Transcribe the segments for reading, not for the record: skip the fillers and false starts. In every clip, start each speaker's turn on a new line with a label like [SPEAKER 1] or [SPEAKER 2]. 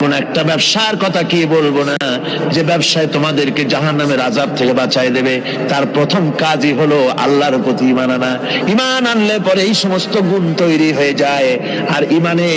[SPEAKER 1] কোন একটা ব্যবসার কথা কি বলবো না, যে ব্যবসায় তোমাদেরকে জাহান্নামের আযাব থেকে বাঁচায় দেবে, তার প্রথম কাজই হলো আল্লাহর প্রতি ঈমান আনা। ঈমান আনলে পরে এই সমস্ত গুণ তৈরি হয়ে যায়। আর ঈমানে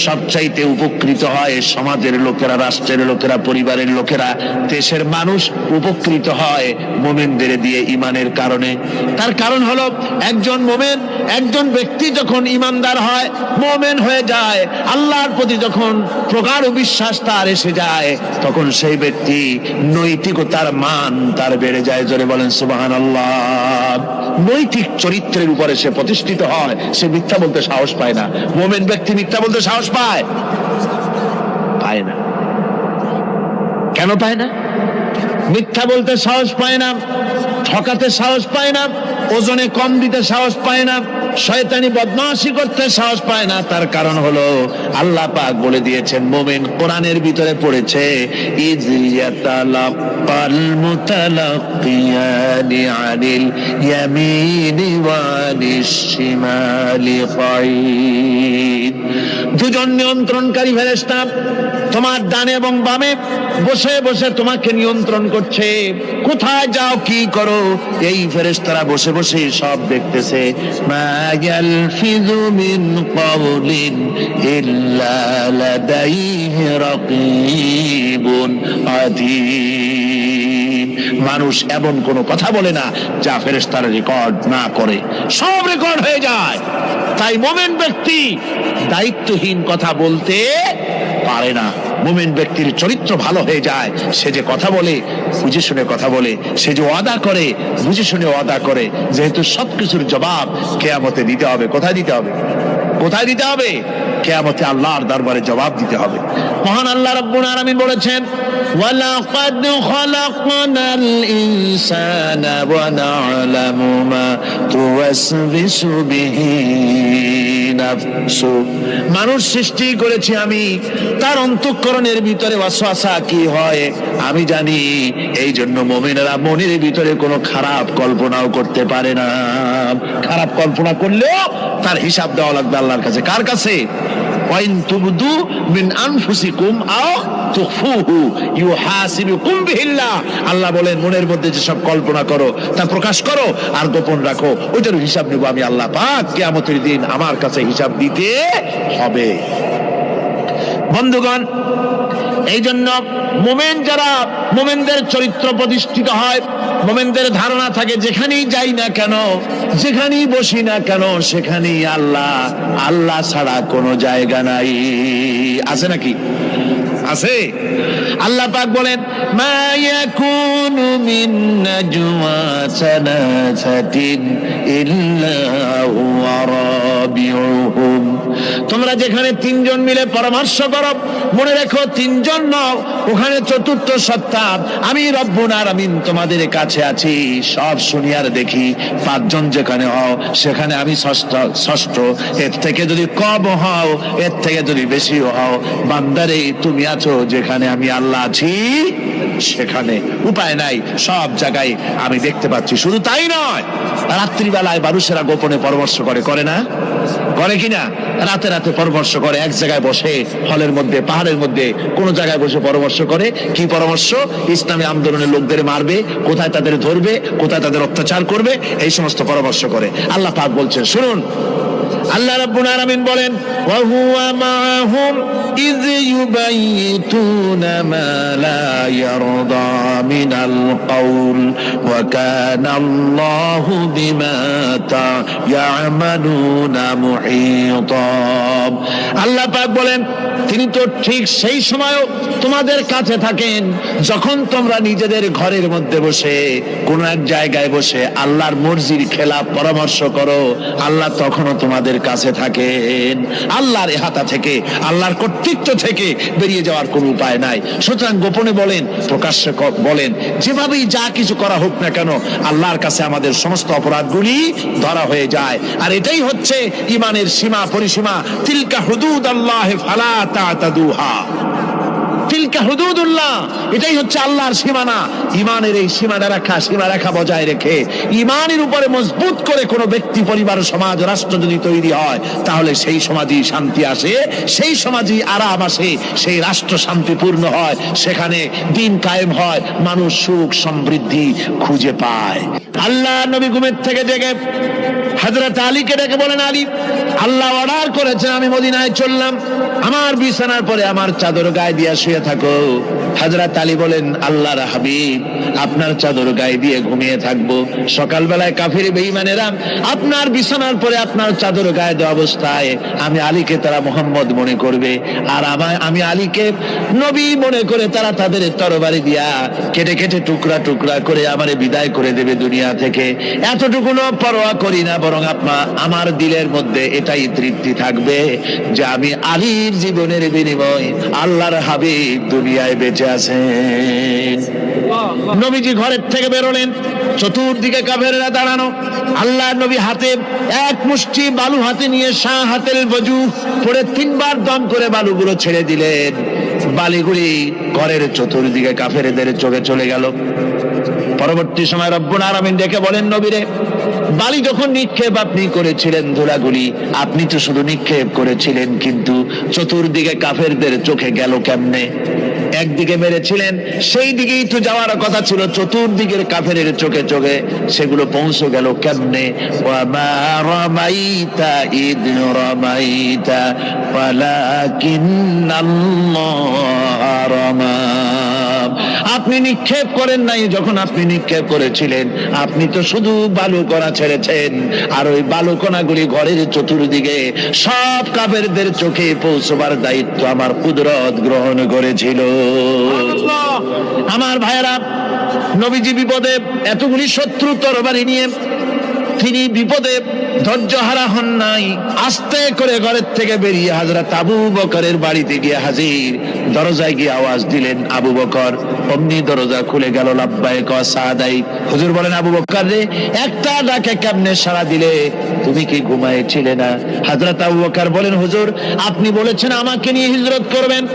[SPEAKER 1] সবচাইতে উপকৃত হয় সমাজের লোকেরা, রাষ্ট্রের লোকেরা, পরিবারের লোকেরা, দেশের মানুষ উপকৃত হয় মুমিনদের দিয়ে ঈমানের কারণে। তার কারণ হলো একজন মুমিন, একজন ব্যক্তি যখন ঈমানদার হয়, মুমিন হয়ে যায়, আল্লাহর প্রতি যখন প্রগাঢ় বিশ্বাস তার এসে যায়, তখন সেই ব্যক্তি নৈতিকতার মান তার বেড়ে যায়। জোরে বলেন সুবহানাল্লাহ। নৈতিক চরিত্রের উপরে সে প্রতিষ্ঠিত হয়, সে মিথ্যা বলতে সাহস পায় না। মুমিন ব্যক্তি মিথ্যা বলতে সাহস পায়? পায় না। কেন পায় না? মিথ্যা বলতে সাহস পায় না, ঠকাতে সাহস পায় না, ওজনে কম দিতে সাহস পায় না, শয়তানি বদমাশি করতে সাহস পায় না। তার কারণ হলো আল্লাহ পাক বলে দিয়েছেন, মুমিন কোরআনের ভিতরে পড়েছে, ইয ইয়াতালাক্কাল মুতালাক্কিয়ানি আনিল ইয়ামিনি ওয়া আনিশ শিমালি কাঈদ। দুজন নিয়ন্ত্রণকারী ফেরেশতা তোমার ডানে এবং বামে বসে বসে তোমাকে নিয়ন্ত্রণ করছে। কোথায় যাও, কি করো, এই ফেরেশতারা বসে বসে সব দেখতেছে। মা ইয়ালফিযু মিন কাওলিন ইল্লা লাদাইহি রাকীবুন আতীদ। মানুষ এমন কোন কথা বলে না যা ফেরেশতারা রেকর্ড না করে, সব রেকর্ড হয়ে যায়। তাই মুমিন ব্যক্তি দায়িত্বহীন কথা বলতে পারে না। মুমিন ব্যক্তির চরিত্র ভালো হয়ে যায়, সে যে কথা বলে বুঝে শুনে কথা বলে, সে যে ওয়াদা করে বুঝে শুনে ওয়াদা করে। যেহেতু সবকিছুর জবাব কিয়ামতে দিতে হবে। কোথায় দিতে হবে? কোথায় দিতে হবে? কিয়ামতে আল্লাহর দরবারে জবাব দিতে হবে। মহান আল্লাহ রাব্বুল আলামিন বলেছেন, ওয়ালাকাদ খালাকনাল ইনসানা ওয়া না'লামু মা তুওয়াসবিসু বিহি নাফসু। মানুষ সৃষ্টি করেছি আমি, তার অন্তঃকরণের ভিতরে ওয়াসওয়াসা কি হয় আমি জানি। এই জন্য মুমিনেরা মনের ভিতরে কোনো খারাপ কল্পনাও করতে পারে না। খারাপ কল্পনা করলেও তার হিসাব দেওয়া লাগবে আল্লাহর কাছে। কার কাছে? ওয়াইন তুবদু মিন আনফুসিকুম আও তুখফুহু ইউহাসিবুকুম বিহিল্লাহ। আল্লাহ বলেন, মনের মধ্যে যে সব কল্পনা করো তা প্রকাশ করো আর গোপন রাখো, ওইটার হিসাব নেব আমি আল্লাহ পাক। কিয়ামতের দিন আমার কাছে হিসাব দিতে হবে। বন্ধুগণ, এই জন্য মুমিন যারা, মুমিনদের চরিত্র প্রতিষ্ঠিত হয়, মুমিনদের ধারণা থাকে যেখানেই যাই না কেন, যেখানেই বসি না কেন, সেখানেই আল্লাহ, আল্লাহ ছাড়া কোনো জায়গা নাই। আছে নাকি? আছে। আল্লাহ পাক বলেন, মা ইয়াকুনু মিন নাজওয়া সালাসাতিন ইল্লা হুয়া রাবিউহুম। তোমরা যেখানে তিনজন মিলে পরামর্শ করো, মনে রেখো তিনজন নও, ওখানে চতুর্থ সত্তা আমি রব্বুল আলামিন তোমাদের কাছে আছি। সব শুনি আর দেখি, পাঁচজন যেখানে হও সেখানে আমি ষষ্ঠ। এর থেকে যদি কম হও, এর থেকে যদি বেশি হও, বান্দারে তুমি আছো যেখানে আমি আল্লাহ আছি সেখানে। উপায় নাই, সব জায়গায় আমি দেখতে পাচ্ছি। শুধু তাই নয়, রাত্রিবেলায় মানুষেরা গোপনে পরামর্শ করে, করে না? করে কিনা? রাতে রাতে পরামর্শ করে, এক জায়গায় বসে, হলের মধ্যে, পাহাড়ের মধ্যে, কোন জায়গায় বসে পরামর্শ করে। কি পরামর্শ? ইসলামী আন্দোলনের লোকদের মারবে, কোথায় তাদের ধরবে, কোথায় তাদের অত্যাচার করবে, এই সমস্ত পরামর্শ করে। আল্লাহ পাক বলছেন, শুনুন, আল্লাহ রাব্বুল আলামিন বলেন, ওয়া হুয়া মাআহুম ইয ইউবাইতুনা মা লা ইয়ারদা মিনাল কাউল ওয়া কানা আল্লাহু বিমা তা'মালুনা মুহীতা। আল্লাহ পাক বলেন, তিনি তো ঠিক সেই সময়ও তোমাদের কাছে থাকেন যখন তোমরা নিজেদের ঘরের মধ্যে বসে, কোন এক জায়গায় বসে আল্লাহর মর্জির খেলাফ পরামর্শ করো। আল্লাহ তখনও তোমাদের কাছে থাকেন। আল্লাহর ইহাতা থেকে, আল্লাহর কর্তৃত্ব থেকে বেরিয়ে যাওয়ার কোনো উপায় নাই। সুতরাং গোপনে বলেন, প্রকাশ্যে বলেন, যেভাবেই যা কিছু করা হোক না কেন, আল্লাহর কাছে আমাদের সমস্ত অপরাধগুলি ধরা হয়ে যায়। আর এটাই হচ্ছে ঈমানের সীমা পরিসীমা। তিলকা হুদুদাল্লাহি ফালা তা'তাদুহা। তিলকা হুদুদুল্লাহ, এটাই হচ্ছে আল্লাহর সীমানা। ইমানের এই সীমারেখা বজায় রেখে ইমানের উপরে মজবুত করে কোনো ব্যক্তি, পরিবার, সমাজ, রাষ্ট্র যদি তৈরি হয়, তাহলে সেই সমাজই শান্তি আসে, সেই সমাজই আরাম আসে, সেই রাষ্ট্র শান্তিপূর্ণ হয়, সেখানে দিন কায়েম হয়, মানুষ সুখ সমৃদ্ধি খুঁজে পায়। আল্লাহ নবী ঘুমের থেকে জেগে হযরত আলীকে ডেকে বলেন, আলী, আল্লাহ অর্ডার করেছেন আমি মদিনায় চললাম, আমার বিছানার পরে আমার চাদর গায়ে দিয়ে শুয়ে থাকো। হযরত আলী বলেন, আল্লাহর হাবিব, আপনার চাদর গায়ে দিয়ে ঘুমিয়ে থাকবো? সকালবেলায় কাফির বেঈমানেরা আপনার বিছানার পরে আপনার চাদর গায়ে দেওয়া অবস্থায় আমি আলীকে তারা মুহাম্মদ মনে করবে, আর আমি আলীকে নবী মনে করে তারা তাদের তরবারি দিয়া কেটে কেটে টুকরা টুকরা করে আমারে বিদায় করে দেবে দুনিয়া থেকে। এতটুকুনো পরোয়া করি না, বরং আমার দিলের মধ্যে এটাই তৃপ্তি থাকবে যে আমি আলীর জীবনের বিনিময় আল্লাহর হাবিব দুনিয়ায় বেঁচে আছেন। নবীজি ঘরের থেকে বেরোলেন, চতুর্দিকে কাফেররা দাঁড়ানো। আল্লাহ নবী হাতে এক মুষ্টি বালু হাতে নিয়ে শাহাতেল ওযু পড়ে 3 বার দম করে বালুগুলো ছেড়ে দিলেন। বালিগুলি ঘরের চতুর্দিকে কাফেরদের চোখে চলে গেল। পরবর্তী সময় রব্বুল আলামিন ডেকে বলেন, নবীরে, বালি যখন নিক্ষেপ আপনি করেছিলেন, ধুলাগুলি আপনি তো শুধু নিক্ষেপ করেছিলেন, কিন্তু চতুর্দিকে কাফেরদের চোখে গেল কেমনে? একদিকে মেরেছিলেন, সেই দিকেই তো যাওয়ার কথা ছিল, চতুর্দিকের কাফেরের চোখে চোখে সেগুলো পৌঁছে গেল কেমনে? ওয়ামা রামাইতা ইদ রামাইতা ওয়ালাকিন্নাল্লাহ রামা। আপনি নিক্ষেপ করেন নাই, যখন আপনি নিক্ষেপ করেছিলেন আপনি তো শুধু বালু কণা ছেড়েছেন, আর ওই বালু কণাগুলি ঘরের চতুর্দিকে সব কাফেরদের চোখে পৌঁছবার দায়িত্ব আমার কুদরত গ্রহণ করেছিল। আমার ভাইয়েরা, নবীজি বিপদে, এতগুলি শত্রু তরবারি নিয়ে তিনি বিপদে ধৈর্য হারা হন নাই। আস্তে করে ঘরের থেকে বেরিয়ে হযরত আবু বকরের বাড়িতে গিয়ে হাজির। দরজায় গিয়ে আওয়াজ দিলেন, আবু বকর। অমনি দরজা খুলে গেল। লাব্বাইক ওয়া সাদাইক। হুজুর বলেন, আবু বকর রে, একটা ডাকে কেমনে সাড়া দিলে? তুমি কি ঘুমাইছিলে না? হযরত আবু বকর বলেন, হুজুর, আপনি বলেছেন আমাকে নিয়ে হিজরত করবেন,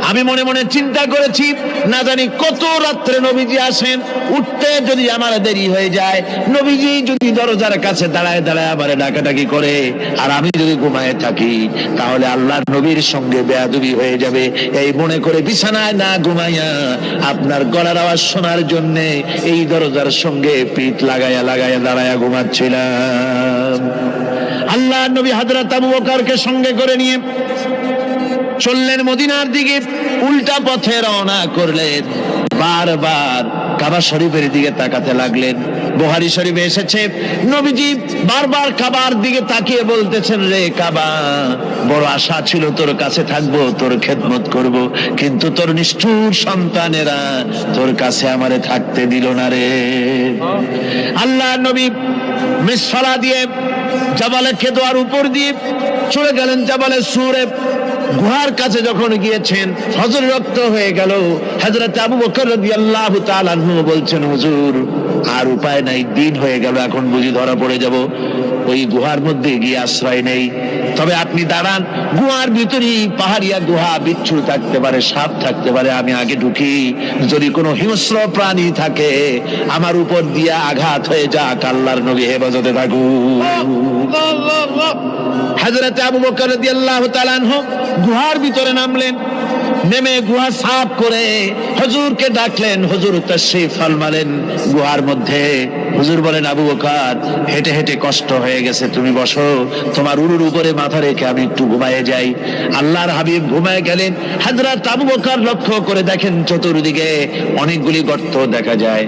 [SPEAKER 1] আমি মনে মনে চিন্তা করেছি, না জানি কত রাত্রে নবীজি আসেন, উঠতে যদি আমার দেরি হয়ে যায়, নবীজি যদি দরজার কাছে দাঁড়ায় দাঁড়ায় আমারে ডাকাডাকি করে, আর আমি যদি ঘুমায় থাকি, তাহলে আল্লাহর নবীর সঙ্গে বেয়াদবি হয়ে যাবে। এই মনে করে বিছানায় না ঘুমাইয়া আপনার গলার আওয়াজ শোনার জন্য এই দরজার সঙ্গে পিঠ লাগাইয়া লাগাইয়া দাঁড়াইয়া ঘুমাচ্ছিলাম। আল্লাহর নবী হযরত আবু বকরকে সঙ্গে করে নিয়ে চললেন মদিনার দিকে। উল্টা পথে রওনা করলেন। বারবার কাবা শরীফের দিকে তাকাতে লাগলেন। বুখারী শরীফে এসেছে, নবীজি বারবার কাবার দিকে তাকিয়ে বলতেছেন, রে কাবা, বড় আশা ছিল তোর কাছে থাকবো, তোর খেদমত করব, কিন্তু তোর নিষ্ঠুর সন্তানেরা তোর কাছে আমারে থাকতে দিল না রে। আল্লাহ নবী মিসফালা দিয়ে জাবালে কেদোয়ার উপর দিয়ে চলে গেলেন জাবালে সুরে। গুহার কাছে যখন গিয়েছেন, ফজর রক্ত হয়ে গেল। হযরত আবু বকর রাদিয়াল্লাহু তাআলা আনহু বলছেন, হুজুর, আর উপায় নাই, দিন হয়ে গেল, এখন বুঝি ধরা পড়ে যাব। ওই গুহার মধ্যে গিয়ে আশ্রয় নেই। তবে আপনি দাঁড়ান, গুহার ভিতরেই পাহাড়িয়া গুহা, বিচ্ছু থাকতে পারে, সাপ থাকতে পারে, আমি আগে ঢুকি, যদি কোনো হিংস্র প্রাণী থাকে আমার উপর দিয়া আঘাত হয়ে যাক, আল্লাহর নবী হেফাজতে থাকুন। হযরত আবু বকর রাদিয়াল্লাহু তাআলা আনহু গুহার ভিতরে নামলেন। নেমে গুহা সাফ করে হুজুরকে ডাকলেন। হুজুর তাশরীফ ফরমালেন গুহার মধ্যে। হুজুর বলেন, আবু বকর, হেঁটে হেঁটে কষ্ট হয়ে গেছে, তুমি বসো, তোমার উরুর উপরে মাথা রেখে আমি একটু ঘুমায়ে যাই। আল্লাহর হাবিব ঘুমায়ে গেলেন। হযরত আবু বকর লক্ষ্য করে দেখেন চতুর্দিকে অনেকগুলি গর্ত দেখা যায়।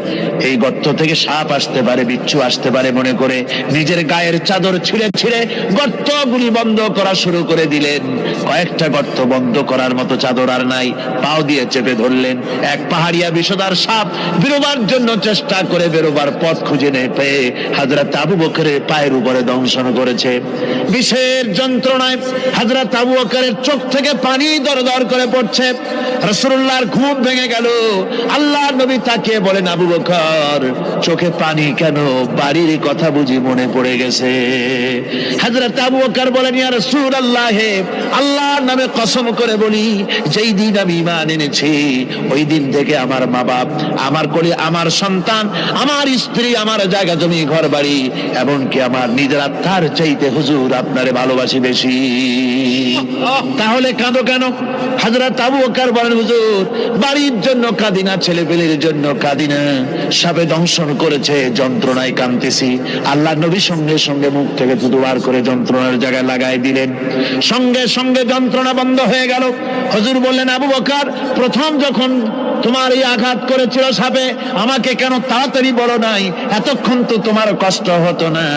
[SPEAKER 1] এই গর্ত থেকে সাপ আসতে পারে, বিচ্ছু আসতে পারে মনে করে নিজের গায়ের চাদর ছিঁড়ে ছিঁড়ে গর্তগুলি বন্ধ করা শুরু করে দিলেন। কয়েকটা গর্ত বন্ধ করার মতো চাদর আর নাই, পাও দিয়ে চেপে ধরলেন। এক পাহাড়িয়া বিষধর সাপ বেরোবার জন্য চেষ্টা করে বেরোবার পথ খুঁজে নেই পেয়ে হযরত আবু বকরের পায়ের উপরে দংশন করেছে। বিষের যন্ত্রণায় হযরত আবু বকরের চোখ থেকে পানি দরদর করে পড়ছে। রাসূলুল্লাহর ঘুম ভেঙে গেল। আল্লাহর নবী তাকিয়ে বলেন, আবু বকর, চোখে পানি কেন? বাড়ির কথা বুঝি মনে পড়ে গেছে? হযরত আবু বকর বলেন, ইয়া রাসূলুল্লাহ, আল্লাহর নামে কসম করে বলি, যে যেই দিন আমি ঈমান এনেছি ওই দিন থেকে আমার মা বাপ, আমার কোলে আমার সন্তান, আমার স্ত্রী, আমার জায়গা জমি ঘর বাড়ি, এমনকি আমার নিজের আত্মার চাইতে হুজুর আপনারে ভালোবাসি বেশি। তাহলে কাঁদো কেন? হযরত আবু বকর বলেন, হুজুর বাড়ির জন্য কাঁদি না, ছেলে পেলের জন্য কাঁদি না, সাপে দংশন করেছে যন্ত্রণায় কাঁদতেছি। আল্লাহ নবী সঙ্গে সঙ্গে মুখ থেকে থুতু বার করে যন্ত্রণার জায়গায় লাগাই দিলেন, সঙ্গে সঙ্গে যন্ত্রণা বন্ধ হয়ে গেল। হুজুর বললেন, আবু বকর প্রথম যখন তোমার এই আঘাত করেছিল সাপে, আমাকে কেন তাড়াতাড়ি বলো নাই? এতক্ষণ তো তোমার কষ্ট হতো না।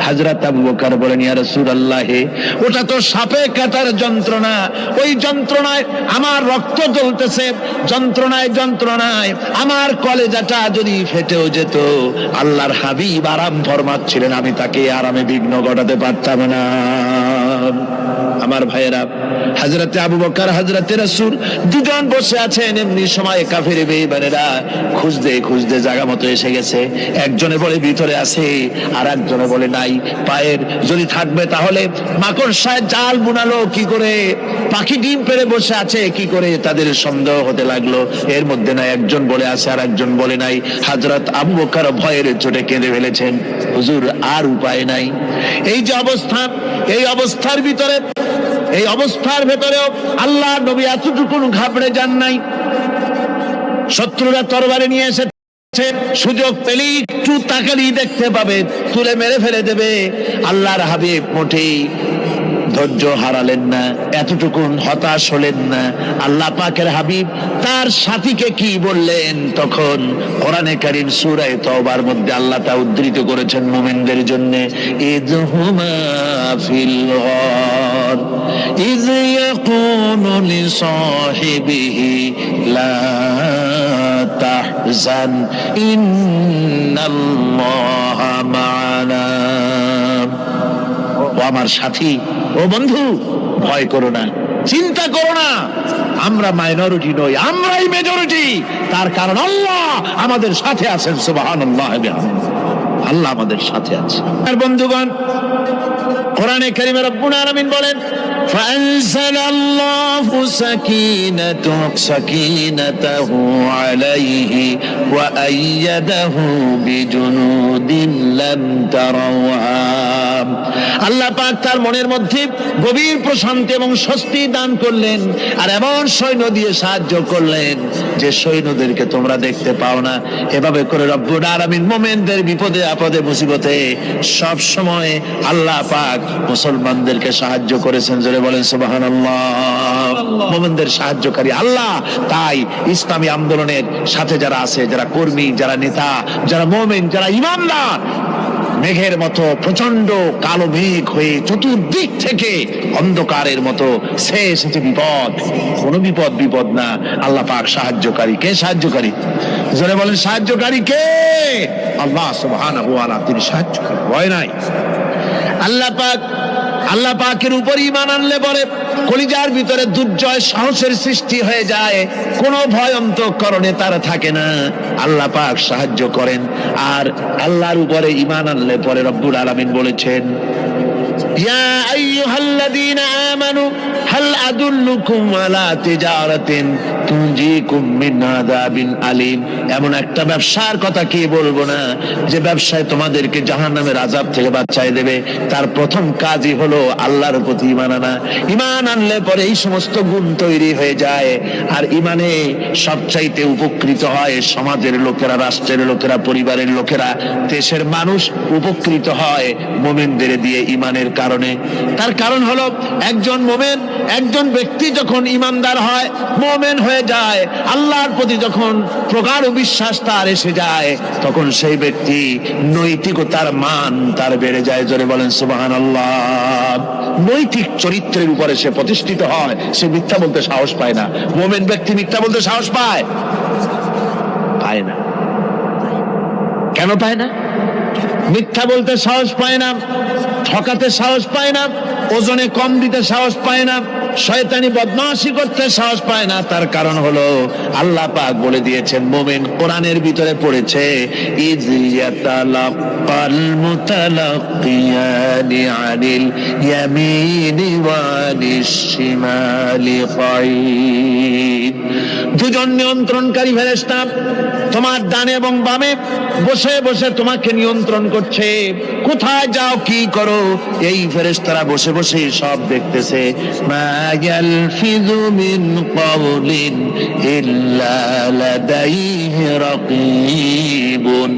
[SPEAKER 1] হযরত আবু বকর বলেন, ইয়া রাসূলুল্লাহ, ওটা তো সাপে কাটার যন্ত্রণা, ওই যন্ত্রণায় আমার রক্ত জ্বলতেছে, যন্ত্রণায় আমার কলেজাটা যদি ফেটেও যেত। আল্লাহর হাবিব আরাম ফরমাচ্ছিলেন, আমি তাকে আরামে বিঘ্ন ঘটাতে পারতাম না। আমার ভাইয়েরা, হযরতে আবু বকর হযরতে রাসূল দুজন বসে আছেন, এমনি সময় কাফের বেঈমানেরা খুঁজতে খুঁজতে জায়গা মতো এসে গেছে। একজনে বলে ভিতরে আছে, আর একজনে বলে নাই। পায়ের যদি থাকবে তাহলে মাকড়সায় জাল বুনালো কি করে, পাখি ডিম পেড়ে বসে আছে কি করে, তাদের সন্দেহ হতে লাগলো। এর মধ্যে না একজন বলে আছে আর একজন বলে নাই। হযরত আবু বকর ভয়ের চোটে কেঁদে ফেলেছেন, হুজুর আর উপায় নাই। এই যে অবস্থান, এই অবস্থার ভিতরে, এই অবস্থার ভেতরেও আল্লাহ নবী এতটুকু ঘাবড়ে যান নাই। শত্রুরা তরবারি নিয়ে এসেছে, সুযোগ পেলেই একটু তাকালেই দেখতে পাবে, তুলে মেরে ফেলে দেবে। আল্লাহর হাবিব মোটেই ধৈর্য হারালেন না, এতটুকু হতাশ হলেন না। আল্লাহ পাকের হাবিব তার সাথীকে কি বললেন? তখন কোরআনে কারীম সূরা তাওবার মধ্যে আল্লাহ তা উদ্ধৃত করেছেন মুমিনদের জন্য, ইযহুমা ফিল গার ইয ইয়াকুলু লিসাহিবিহি লা তাহজান ইন্নাল্লাহা মা'ানা। ও আমার সাথী, ও বন্ধু, ভয় করো না, চিন্তা করো না, আমরা মাইনরিটি নই, আমরাই মেজরিটি। তার কারণ আল্লাহ আমাদের সাথে আছেন। সুবহানাল্লাহ, আল্লাহ আমাদের সাথে আছে। আর বন্ধুগণ, কোরআনে কারীমে রব্বুল আলামিন বলেন, ফাআনজালাল্লাহু সাকিনাতাহু আলাইহি ওয়া আইয়াদাহু বিজুনুদিন লাম তারাওহা। আল্লাহ পাক তার মনের মধ্যে গভীর প্রশান্তি এবং স্বস্তি দান করলেন, আর এমন সৈন্য দিয়ে সাহায্য করলেন যে সৈন্যদেরকে তোমরা দেখতে পাও না। এভাবে করে রব্বুল আলামিন মুমিনদের বিপদে আপদে মুসিবতে সব সময় আল্লাহ পাক মুসলমানদেরকে সাহায্য করেছেন। জোরে বলেন সুবহানাল্লাহ। মুমিনদের সাহায্যকারী আল্লাহ। তাই ইসলামী আন্দোলনের সাথে যারা আছে, যারা কর্মী, যারা নেতা, যারা মুমিন, যারা ঈমানদার, মেঘের মতো প্রচন্ড কালো মেঘ হয়ে চতুর্দিক থেকে অন্ধকারের মতো সে এসেছে বিপদ, কোন বিপদ না। আল্লাহ পাক সাহায্যকারী। কে সাহায্যকারী? জোরে বলেন, সাহায্যকারী কে? আল্লাহ সুবহানাহু ওয়া তাআলা, তিনি সাহায্যকারী, ভয় নাই। আল্লাহ পাকের উপর ঈমান আনলে পরে কলিজার ভিতরে দুর্জয় সাহসের সৃষ্টি হয়ে যায়, কোনো ভয় অন্তঃকরণে তার থাকে না। আল্লাহ পাক সাহায্য করেন। আর আল্লাহর উপরে ঈমান আনলে পরে রব্বুল আলামিন বলেছেন, ইয়া আইয়ুহাল্লাযীনা আমানু হাল আদুল্লুকুম আলা তিজারাতিন তুনজিকুম মিন আযাবিন আলীম। এমন একটা ব্যবসার কথা কি বলবো না যে ব্যবসায় তোমাদেরকে জাহান্নামের আযাব থেকে বাঁচায় দেবে। তার প্রথম কাজই হলো আল্লাহর প্রতি ঈমান আনা। ঈমান আনলে পরে এই সমস্ত গুণ তৈরি হয়ে যায়। আর ঈমানে সবচাইতে উপকৃত হয় সমাজের লোকেরা, রাষ্ট্রের লোকেরা, পরিবারের লোকেরা, দেশের মানুষ উপকৃত হয় মুমিনদের দিয়ে ঈমানের কারণে। তার কারণ হলো একজন মুমিন, একজন ব্যক্তি যখন ঈমানদার হয়, মুমিন হয়ে যায়, আল্লাহর প্রতি যখন প্রগাঢ় বিশ্বাস তার এসে যায়, তখন সেই ব্যক্তি নৈতিকতার মান তার বেড়ে যায়। জোরে বলেন সুবহানাল্লাহ। নৈতিক চরিত্রের উপরে সে প্রতিষ্ঠিত হয়, সে মিথ্যা বলতে সাহস পায় না। মুমিন ব্যক্তি মিথ্যা বলতে সাহস পায় না। কেন পায় না? মিথ্যা বলতে সাহস পায় না, ঠকাতে সাহস পায় না, ওজনে কম দিতে সাহস পায় না, শয়তানি বদমাশি করতে সাহস পায় না। তার কারণ হলো আল্লাহ পাক বলে দিয়েছেন, মুমিন কোরআনের ভিতরে পড়েছে, ইয ইয়াতালাক্কাল মুতালাক্কিয়ানি আনিল ইয়ামিনি ওয়া আনিশ শিমালি কাঈদ। দুজন নিয়ন্ত্রণকারী ফেরেশতা তোমার ডানে এবং বামে বসে বসে তোমাকে নিয়ন্ত্রণ করছে, কোথায় যাও কি করো এই ফেরেশতারা বসে বসে সব দেখতেছে। মা ইয়ালফিযু মিন কাওলিন ইল্লা লাদাইহি রাকীবুন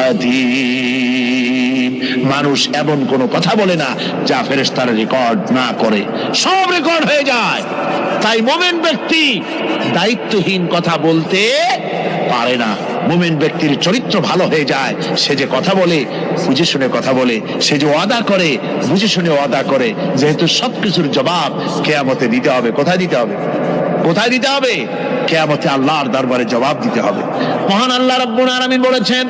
[SPEAKER 1] আতীদ। মানুষ এমন কোনো কথা বলে না যা ফেরেশতারা রেকর্ড না করে, সব রেকর্ড হয়ে যায়। তাই মুমিন ব্যক্তি দায়িত্বহীন কথা বলতে পারে না। মুমিন ব্যক্তির চরিত্র ভালো হয়ে যায়, সে যে কথা বলে বুঝে শুনে কথা বলে, সে যে ওয়াদা করে বুঝে শুনে ওয়াদা করে, যেহেতু সবকিছুর জবাব কিয়ামতে দিতে হবে। কোথায় দিতে হবে? কোথায় দিতে হবে? কিয়ামতে আল্লাহর দরবারে জবাব দিতে হবে। মহান আল্লাহ রাব্বুল আলামিন বলেছেন,